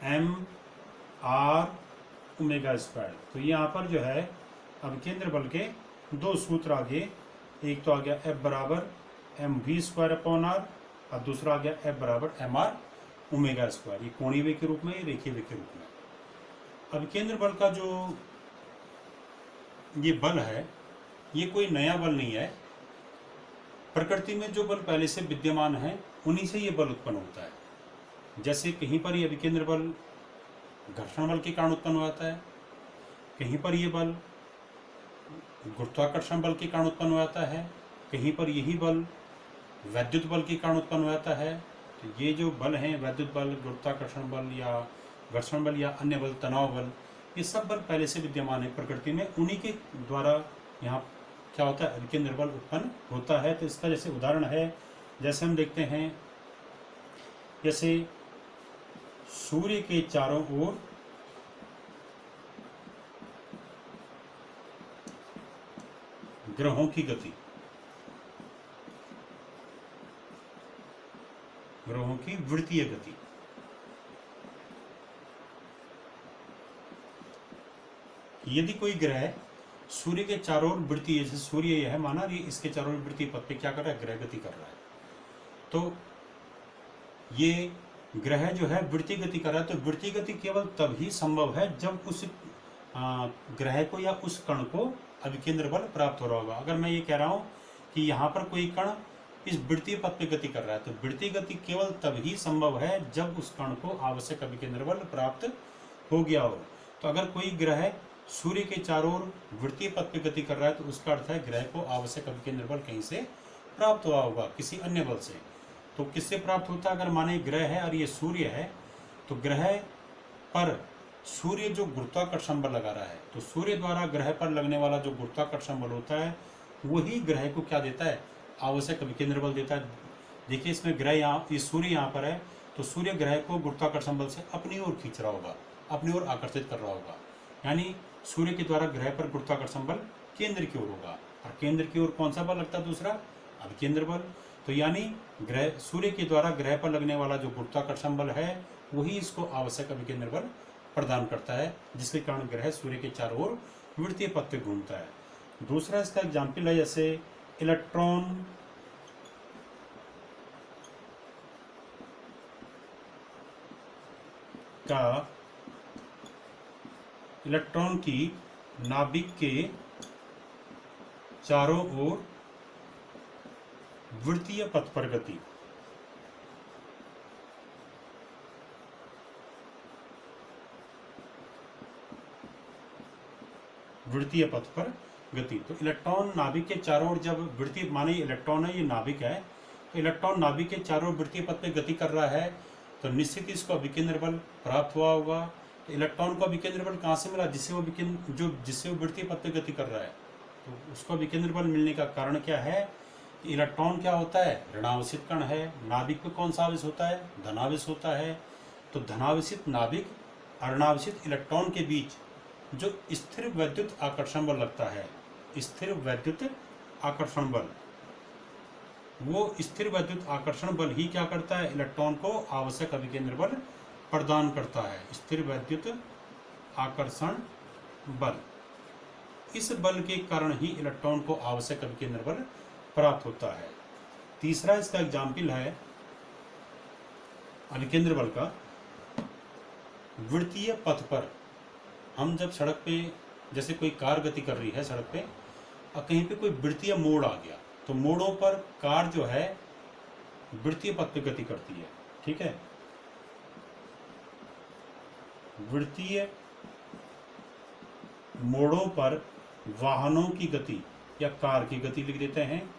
m आर ओमेगा स्क्वायर। तो यहाँ पर जो है अभिकेंद्र बल के दो सूत्र आ गए, एक तो आ गया F बराबर M V square upon R, और दूसरा आ गया F बराबर एम आर ओमेगा स्क्वायर। ये कोणीय वेग के रूप में, ये रेखीय वेग के रूप में। अभिकेंद्र बल का जो ये बल है, ये कोई नया बल नहीं है। प्रकृति में जो बल पहले से विद्यमान है उन्हीं से ये बल उत्पन्न होता है। जैसे कहीं पर ये अभिकेंद्र बल घर्षण बल के कारण उत्पन्न होता है, कहीं पर ये बल गुरुत्वाकर्षण बल के कारण उत्पन्न होता है, कहीं पर यही बल वैद्युत बल के कारण उत्पन्न होता है। तो ये जो बल हैं, वैद्युत बल, गुरुत्वाकर्षण बल या घर्षण बल या अन्य बल, तनाव बल, ये सब बल पहले से विद्यमान है प्रकृति में, उन्हीं के द्वारा यहाँ क्या होता है, अभिकेंद्र बल उत्पन्न होता है। तो इसका जैसे उदाहरण है, जैसे हम देखते हैं, जैसे सूर्य के चारों ओर ग्रहों की गति, ग्रहों की वृत्तीय गति। यदि कोई ग्रह सूर्य के चारों ओर वृत्तीय, जैसे सूर्य यह है माना, ये इसके चारों ओर वृत्तीय पथ पे क्या कर रहा है, ग्रह गति कर रहा है। तो ये ग्रह जो है वृत्तीय गति कर रहा है। तो वृत्तीय गति केवल तभी संभव है जब उस ग्रह को या उस कण को अभिकेंद्र बल प्राप्त हो रहा होगा। अगर मैं ये कह रहा हूँ कि यहाँ पर कोई कण इस वृत्तीय पथ पे गति कर रहा है, तो वृत्तीय गति केवल तभी संभव है जब उस कण को आवश्यक अभिकेंद्र बल प्राप्त हो गया हो। तो अगर कोई ग्रह सूर्य के चारों ओर वृत्तीय पथ पे गति कर रहा है, तो उसका अर्थ है ग्रह को आवश्यक अभिकेंद्र बल कहीं से प्राप्त हुआ होगा, किसी अन्य बल से। तो किससे प्राप्त होता है, अगर माने ग्रह है और ये सूर्य है, तो ग्रह पर सूर्य जो गुरुत्वाकर्षण बल लगा रहा है, तो सूर्य द्वारा ग्रह पर लगने वाला जो गुरुत्वाकर्षण बल होता है, वही ग्रह को क्या देता है, आवश्यक अभिकेंद्र बल देता है। देखिए इसमें ग्रह यहाँ, ये सूर्य यहाँ पर है, तो सूर्य ग्रह को गुरुत्वाकर्षण बल से अपनी ओर खींच रहा होगा, अपनी ओर आकर्षित कर रहा होगा। यानी सूर्य के द्वारा ग्रह पर गुरुत्वाकर्षण बल केंद्र की ओर होगा, और केंद्र की ओर कौन सा बल लगता है, दूसरा अभिकेंद्र बल। तो यानी ग्रह, सूर्य के द्वारा ग्रह पर लगने वाला जो गुरुत्वाकर्षण बल है, वही इसको आवश्यक अभिकेंद्र बल प्रदान करता है, जिसके कारण ग्रह सूर्य के चारों ओर वृत्तीय पथ पे घूमता है। दूसरा इसका एग्जाम्पल है, जैसे इलेक्ट्रॉन का, इलेक्ट्रॉन की नाभिक के चारों ओर वृत्तीय पथ पर गति। वृत्तीय पथ पर गति। तो इलेक्ट्रॉन नाभिक के चारों ओर जब वृत्तीय, माने इलेक्ट्रॉन है, ये नाभिक है, तो इलेक्ट्रॉन नाभिक के चारों ओर वृत्तीय पथ पे गति कर रहा है, तो निश्चित इसको अभिकेंद्र बल प्राप्त हुआ होगा। तो इलेक्ट्रॉन को अभिकेंद्र बल कहाँ से मिला, जिससे वो जिससे वो वृत्तीय पथ पे गति कर रहा है। तो उसको अभिकेंद्र बल मिलने का कारण क्या है, इलेक्ट्रॉन क्या होता है, ऋणावेशित कण है। नाभिक पे कौन सा आवेश होता है, धनावेश होता है। तो धनावेशित नाभिक और ऋणावेशित इलेक्ट्रॉन के बीच जो स्थिर वैद्युत आकर्षण बल लगता है, स्थिर वैद्युत आकर्षण बल, वो स्थिर वैद्युत आकर्षण बल ही क्या करता है, इलेक्ट्रॉन को आवश्यक अभिकेंद्र बल प्रदान करता है। स्थिर वैद्युत आकर्षण बल, इस बल के कारण ही इलेक्ट्रॉन को आवश्यक अभिकेंद्र बल प्राप्त होता है। तीसरा इसका एग्जाम्पल है अभिकेंद्र बल का, वृत्तीय पथ पर हम जब सड़क पे, जैसे कोई कार गति कर रही है सड़क पे, और कहीं पे कोई वृत्तीय मोड़ आ गया, तो मोड़ों पर कार जो है वृत्तीय पथ पे गति करती है, ठीक है। वृत्तीय मोड़ों पर वाहनों की गति या कार की गति लिख देते हैं।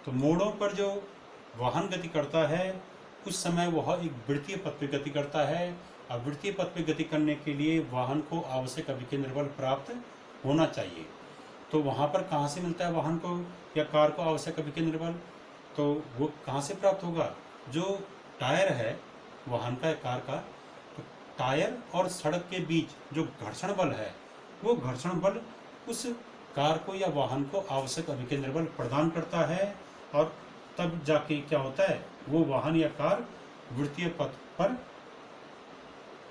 तो मोड़ों पर जो वाहन गति करता है उस समय वह एक वृत्तीय पथ पे गति करता है, और वृत्तीय पथ पे गति करने के लिए वाहन को आवश्यक अभिकेंद्र बल प्राप्त होना चाहिए। तो वहाँ पर कहाँ से मिलता है वाहन को या कार को आवश्यक अभिकेंद्र बल? तो वो कहाँ से प्राप्त होगा? जो टायर है वाहन का या कार का, तो टायर और सड़क के बीच जो घर्षण बल है वो घर्षण बल उस कार को या वाहन को आवश्यक अभिकेंद्र बल प्रदान करता है, और तब जाके क्या होता है, वो वाहन या कार वृत्तीय पथ पर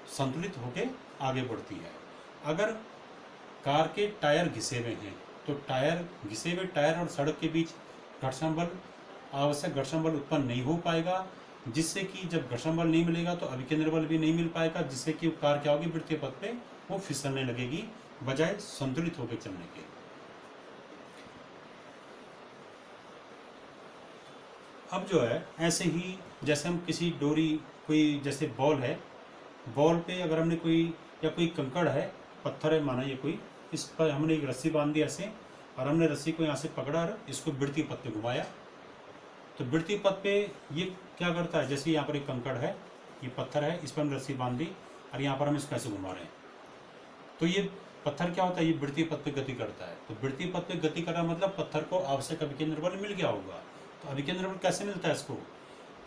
संतुलित होकर आगे बढ़ती है। अगर कार के टायर घिसे हुए हैं तो घिसे हुए टायर और सड़क के बीच घर्षण बल, आवश्यक घर्षण बल उत्पन्न नहीं हो पाएगा, जिससे कि जब घर्षण बल नहीं मिलेगा तो अभिकेंद्र बल भी नहीं मिल पाएगा, जिससे कि कार क्या होगी, वृत्तीय पथ पे वो फिसलने लगेगी बजाय संतुलित होकर चलने के। अब जो है ऐसे ही जैसे हम किसी डोरी, कोई जैसे बॉल है, बॉल पे अगर हमने कोई या कोई कंकड़ है, पत्थर है माना ये कोई, इस पर हमने एक रस्सी बांध दी ऐसे, और हमने रस्सी को यहाँ से पकड़ा और इसको वृत्तीय पथ पे घुमाया, तो वृत्तीय पथ पे ये क्या करता है, जैसे यहाँ पर एक कंकड़ है, ये पत्थर है, इस पर हम रस्सी बांध दी और यहाँ पर हम इसको ऐसे घुमा रहे हैं, तो ये पत्थर क्या होता है, ये वृत्तीय पथ पे गति करता है। तो वृत्तीय पथ पे गति कर रहा मतलब पत्थर को आवश्यक अभिकेंद्र बल मिल गया होगा। तो अभिकेंद्र बल कैसे मिलता है इसको,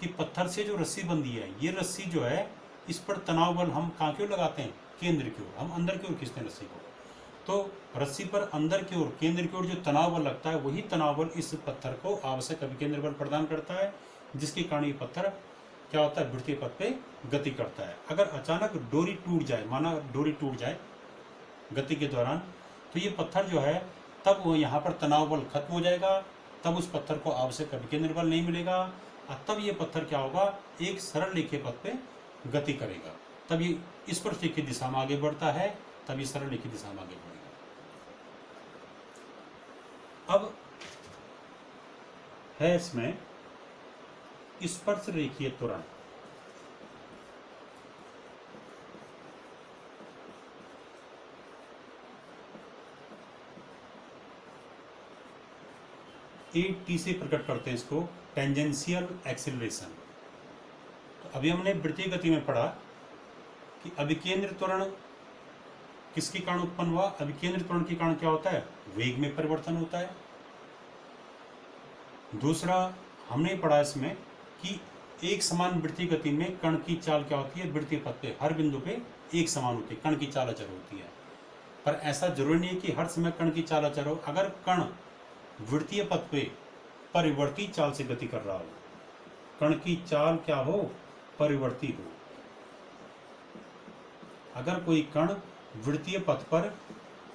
कि पत्थर से जो रस्सी बंधी है, ये रस्सी जो है इस पर तनाव बल हम कहाँ की ओर लगाते हैं, केंद्र की ओर, हम अंदर की ओर खींचते हैं रस्सी को। तो रस्सी पर अंदर की ओर, केंद्र की ओर जो तनाव बल लगता है, वही तनाव बल इस पत्थर को आवश्यक अभिकेंद्र बल प्रदान करता है, जिसके कारण ये पत्थर क्या होता है, वृत्तीय पथ पे गति करता है। अगर अचानक डोरी टूट जाए, माना डोरी टूट जाए गति के दौरान, तो ये पत्थर जो है तब वो यहाँ पर तनाव बल खत्म हो जाएगा, तब उस पत्थर को आवश्यक अभिकेंद्र बल नहीं मिलेगा, और तब ये पत्थर क्या होगा, एक सरल रेखीय पथ पे गति करेगा, तब ये इस पर रेखीय दिशा में आगे बढ़ता है, तब ये सरल रेखीय दिशा में आगे बढ़ेगा। अब है इसमें स्पर्श रेखीय त्वरण। टी से प्रकट करते हैं इसको, टेंजेंशियल एक्सीलरेशन। तो अभी हमने वृत्तीय गति में पढ़ा कि अभिकेंद्र त्वरण किसके कारण उत्पन्न हुआ, अभिकेंद्र त्वरण के कारण क्या होता है, वेग में परिवर्तन होता है। दूसरा हमने पढ़ा इसमें कि एक समान वृत्तीय गति में कण की चाल क्या होती है, वृत्तीय पथ पे हर बिंदु पे एक समान होती है, कण की चाल अचर होती है। पर ऐसा जरूरी नहीं है कि हर समय कण की चाल अचर हो। अगर कण वृत्तीय पथ पे परिवर्ती चाल से गति कर रहा हो, कण की चाल क्या हो, परिवर्ती हो। अगर कोई कण वृत्तीय पथ पर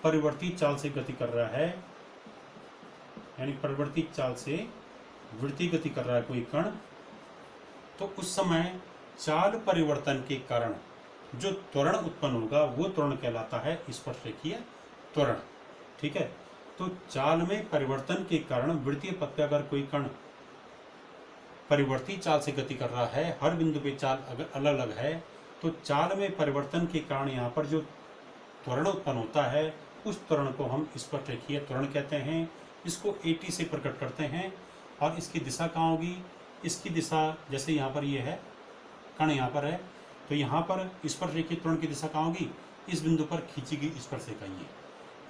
परिवर्ती चाल से गति कर रहा है, यानी परिवर्ती चाल से वृत्तीय गति कर रहा है कोई कण, तो उस समय चाल परिवर्तन के कारण जो त्वरण उत्पन्न होगा वो त्वरण कहलाता है स्पर्श रेखीय त्वरण। ठीक है, तो चाल में परिवर्तन के कारण वृत्तीय पथ पे अगर कोई कण परिवर्ती चाल से गति कर रहा है, हर बिंदु पे चाल अगर अलग अलग है, तो चाल में परिवर्तन के कारण यहाँ पर जो त्वरण उत्पन्न होता है उस त्वरण को हम स्पर्श रेखीय त्वरण कहते हैं। इसको एटी से प्रकट करते हैं, और इसकी दिशा कहाँ होगी, इसकी दिशा जैसे यहाँ पर ये है, कण यहाँ पर है, तो यहाँ पर स्पर्श रेखीय त्वरण की दिशा कहाँ होगी, इस बिंदु पर खींची गई स्पर्श रेखा ये,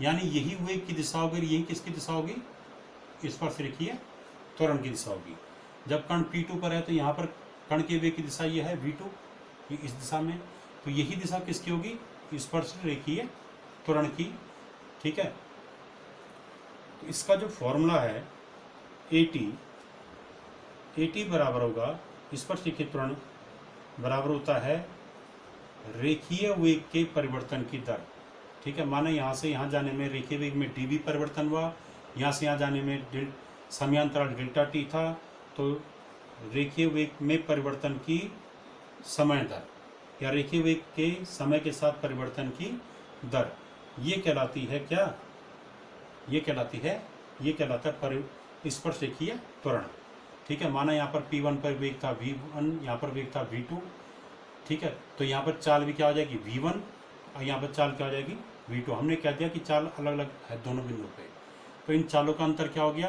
यानी यही वेग की दिशा होगी, यही किसकी दिशा होगी, स्पर्श रेखीय त्वरण की दिशा होगी। जब कण P2 पर है तो यहाँ पर कण के वेग की दिशा ये है V2, ये इस दिशा में, तो यही दिशा किसकी होगी, स्पर्श रेखीय त्वरण की। ठीक है, तो इसका जो फॉर्मूला है AT बराबर होगा, स्पर्श रेखीय त्वरण बराबर होता है रेखीय वेग के परिवर्तन की दर। ठीक है, माने यहाँ से यहाँ जाने में रेखीय वेग में dv परिवर्तन हुआ, यहाँ से यहाँ जाने में समयांतराल डेल्टा t था, तो रेखीय वेग में परिवर्तन की समय दर या रेखीय वेग के समय के साथ परिवर्तन की दर ये कहलाती है क्या, ये कहलाता है स्पर्श रेखीय त्वरण। ठीक है, माना यहाँ पर P1 पर वेग था V1, यहाँ पर वेग था V2, ठीक है। तो यहाँ पर चाल भी क्या हो जाएगी v1 और यहाँ पर चाल क्या हो जाएगी v2। हमने कह दिया कि चाल अलग अलग है दोनों बिंदुओं पे, तो इन चालों का अंतर क्या हो गया,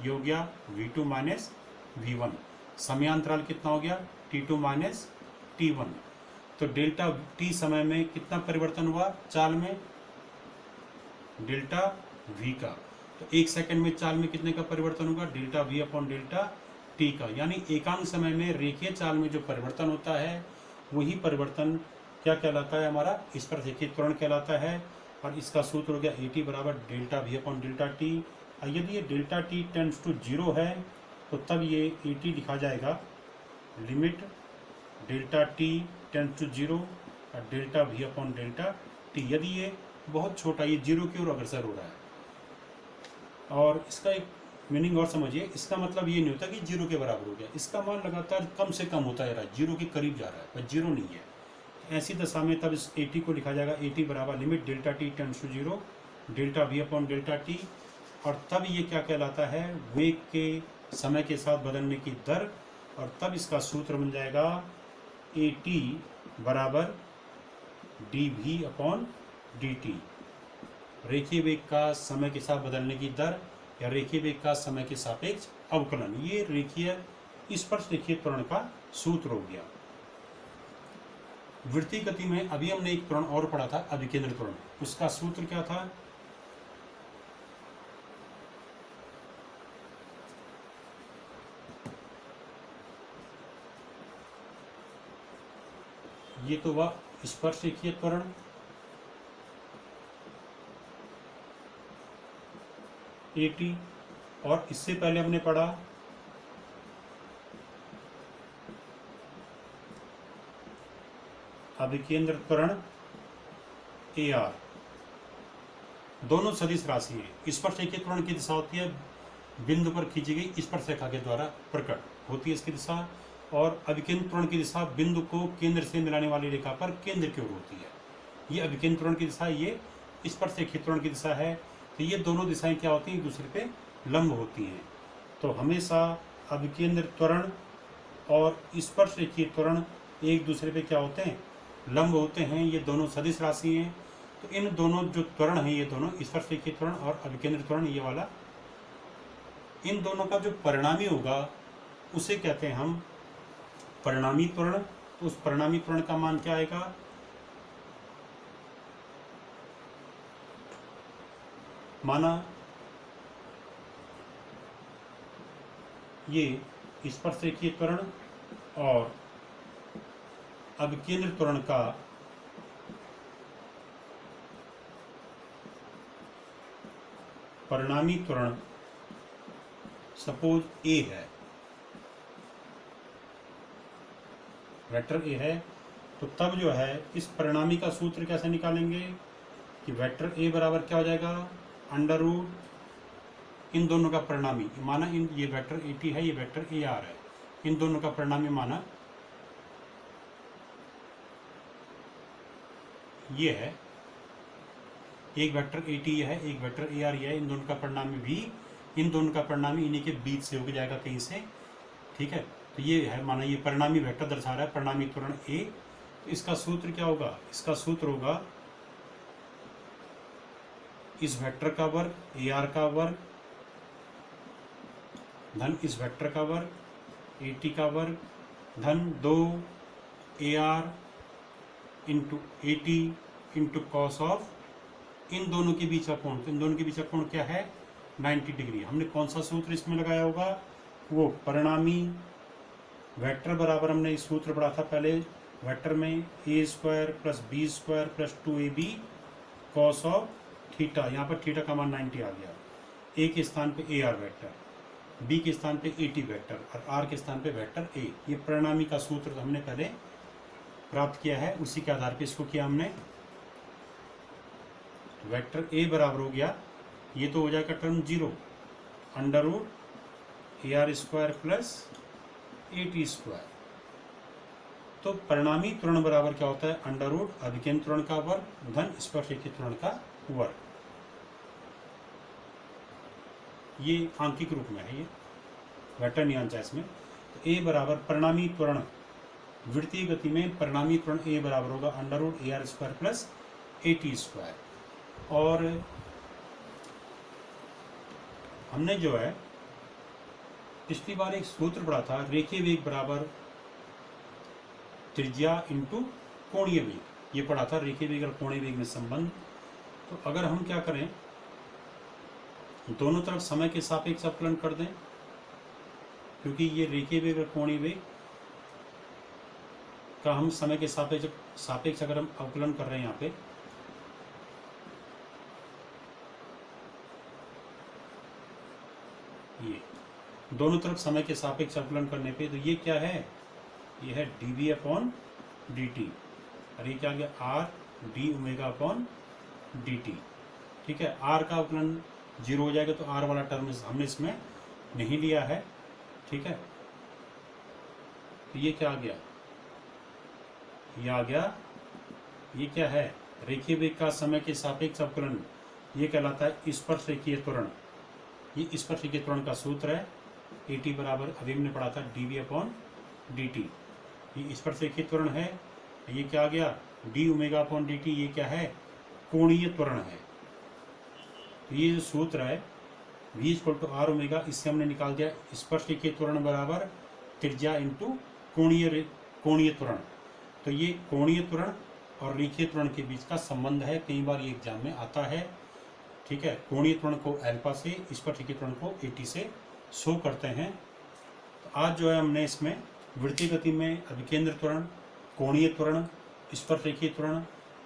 ये हो गया v2 माइनस v1। समयांतराल कितना हो गया t2 माइनस t1। तो डेल्टा t समय में कितना परिवर्तन हुआ चाल में, डेल्टा v का। तो 1 सेकंड में चाल में कितने का परिवर्तन होगा, delta v upon delta t का। यानी एकांक समय में रेखीय चाल में जो परिवर्तन होता है वही परिवर्तन क्या कहलाता है, हमारा स्पर्शरेखीय त्वरण कहलाता है। और इसका सूत्र हो गया AT बराबर delta v upon delta t। और यदि ये डेल्टा t टेंड्स टू 0 है तो तब ये AT लिखा जाएगा limit delta t tends to 0 और delta v upon delta t। यदि ये बहुत छोटा, ये 0 की ओर अग्रसर हो रहा है। और इसका एक मीनिंग और समझिए, इसका मतलब ये नहीं होता कि 0 के बराबर हो गया, इसका मान लगातार कम से कम होता जा रहा है, 0 के करीब जा रहा है पर 0 नहीं है। ऐसी दशा में तब इस AT को लिखा जाएगा AT बराबर limit delta t tends to 0 delta v upon delta t। और तब ये क्या कहलाता है, वेग के समय के साथ बदलने की दर। और तब इसका सूत्र बन जाएगा AT बराबर dv अपॉन dt। रेखीय वेग का समय के साथ बदलने की दर या रेखीय वेग का समय के सापेक्ष अवकलन, ये रेखीय स्पर्श रेखीय त्वरण का सूत्र हो गया। वृत्तीय गति में अभी हमने एक त्वरण और पढ़ा था अभिकेंद्र त्वरण, उसका सूत्र क्या था, ये तो वह स्पर्श रेखीय त्वरण। AT। और इससे पहले हमने पढ़ा अभिकेंद्र त्वरण AR। दोनों सदिश राशि हैं। स्पर्श रेखीय त्वरण की दिशा होती है बिंदु पर खींची गई स्पर्श रेखा के द्वारा प्रकट होती है इसकी दिशा, और अभिकेंद्र त्वरण की दिशा बिंदु को केंद्र से मिलाने वाली रेखा पर केंद्र की ओर होती है। ये अभिकेंद्र त्वरण की दिशा, ये स्पर्श रेखीय त्वरण की दिशा है। तो ये दोनों दिशाएं क्या होती हैं, एक दूसरे पे लंब होती हैं। तो हमेशा अभिकेंद्र त्वरण और स्पर्श रेखीय त्वरण एक दूसरे पे क्या होते हैं, लंब होते हैं। ये दोनों सदिश राशि हैं। तो इन दोनों जो त्वरण हैं, ये दोनों स्पर्श रेखीय त्वरण और अभिकेंद्र त्वरण, ये वाला, इन दोनों का जो परिणामी होगा उसे कहते हैं हम परिणामी त्वरण। तो उस परिणामी त्वरण का मान क्या आएगा, माना ये स्पर्श रेखीय त्वरण और अभिकेंद्र त्वरण का परिणामी त्वरण सपोज A है, वेक्टर A है। तो तब जो है इस परिणामी का सूत्र कैसे निकालेंगे कि वेक्टर A बराबर क्या हो जाएगा, अंडर रूट इन दोनों का परिणामी, माना इन ये वेक्टर AT है, ये वेक्टर AR है, इन दोनों का परिणामी माना ये है, एक वेक्टर AT है, एक वेक्टर AR है, इन दोनों का परिणामी भी, इन दोनों का परिणामी इन्हीं के बीच से हो जाएगा कहीं से, ठीक है। तो ये है, माना ये परिणामी वेक्टर दर्शा रहा है, परिणामी त्वरण A। तो इसका सूत्र क्या होगा, इसका सूत्र होगा इस वेक्टर का वर्ग AR का वर्ग धन इस वेक्टर का वर्ग AT का वर्ग धन 2 AR into AT into cos of इन दोनों के बीच का कोण। तो इन दोनों के बीच का कोण क्या है, 90 डिग्री। हमने कौन सा सूत्र इसमें लगाया होगा, वो परिणामी वेक्टर बराबर, हमने इस सूत्र पढ़ा था पहले वेक्टर में, a² + b² + 2ab cos of theta. यहाँ पर थीटा का मान 90 आ गया। a के स्थान पे AR वेक्टर, b के स्थान पे AT वेक्टर और r के स्थान पे वेक्टर A। ये परिणामी का सूत्र हमने पहले प्राप्त किया है, उसी के आधार पे इसको किया हमने। वेक्टर A बराबर हो गया, ये तो हो जाएगा term 0, under root AR² + AT²। तो परिणामी त्वरण बराबर क्या होता है, अंडर रूट अभिकेंद्र त्वरण का वर्ग धन स्पर्श रेखीय त्वरण का वर्ग। ये आंकिक रूप में है, ये वेक्टर नियंत्रण इसमें। तो A बराबर परिणामी त्वरण वृत्तीय गति में परिणामी त्वरण ए बराबर होगा √AR² प्लस AT²। और हमने जो है पिछली बार एक सूत्र पढ़ा था, रेखीय वेग बराबर त्रिज्या इंटू कोणीय वेग, ये पढ़ा था रेखीय वेग और कोणीय वेग में संबंध। तो अगर हम क्या करें, दोनों तरफ समय के सापेक्ष अवकलन कर दें, क्योंकि ये रेखीय वेग और कोणीय वेग का हम समय के सापेक्ष अगर हम अवकलन कर रहे हैं यहाँ पे, ये दोनों तरफ समय के सापेक्ष अवकलन करने पे, तो ये क्या है, ये है dv/dt, और ये क्या आ गया r dω/dt। ठीक है, r का अवकलन 0 हो जाएगा, तो r वाला टर्म हमने इसमें नहीं लिया है। ठीक है, तो ये क्या आ गया, ये आ गया, ये क्या है, रेखीय वेग का समय के सापेक्ष अवकलन, ये कहलाता है स्पर्शरेखीय त्वरण। ये स्पर्शरेखीय त्वरण का सूत्र है, AT बराबर अभी हमने पढ़ा था dv/dt। ये स्पर्शरेखीय त्वरण है। ये क्या आ गया, dω/dt, ये क्या है, कोणीय त्वरण है। तो ये जो सूत्र है v = r ω, इससे हमने निकाल दिया स्पर्शरेखीय त्वरण बराबर त्रिज्या इंटू कोणीय त्वरण। तो ये कोणीय त्वरण और रेखीय त्वरण के बीच का संबंध है, कई बार ये एग्जाम में आता है। ठीक है, कोणीय त्वरण को अल्फा से, स्पर्शरेखीय त्वरण को AT से शो करते हैं। तो आज जो है हमने इसमें वृत्तीय गति में अभिकेंद्र त्वरण, कोणीय त्वरण, स्पर्शरेखीय त्वरण,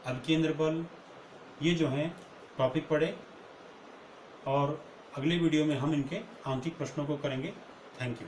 अभिकेंद्र बल, ये जो हैं टॉपिक पढ़े, और अगले वीडियो में हम इनके आंतरिक प्रश्नों को करेंगे। Thank you.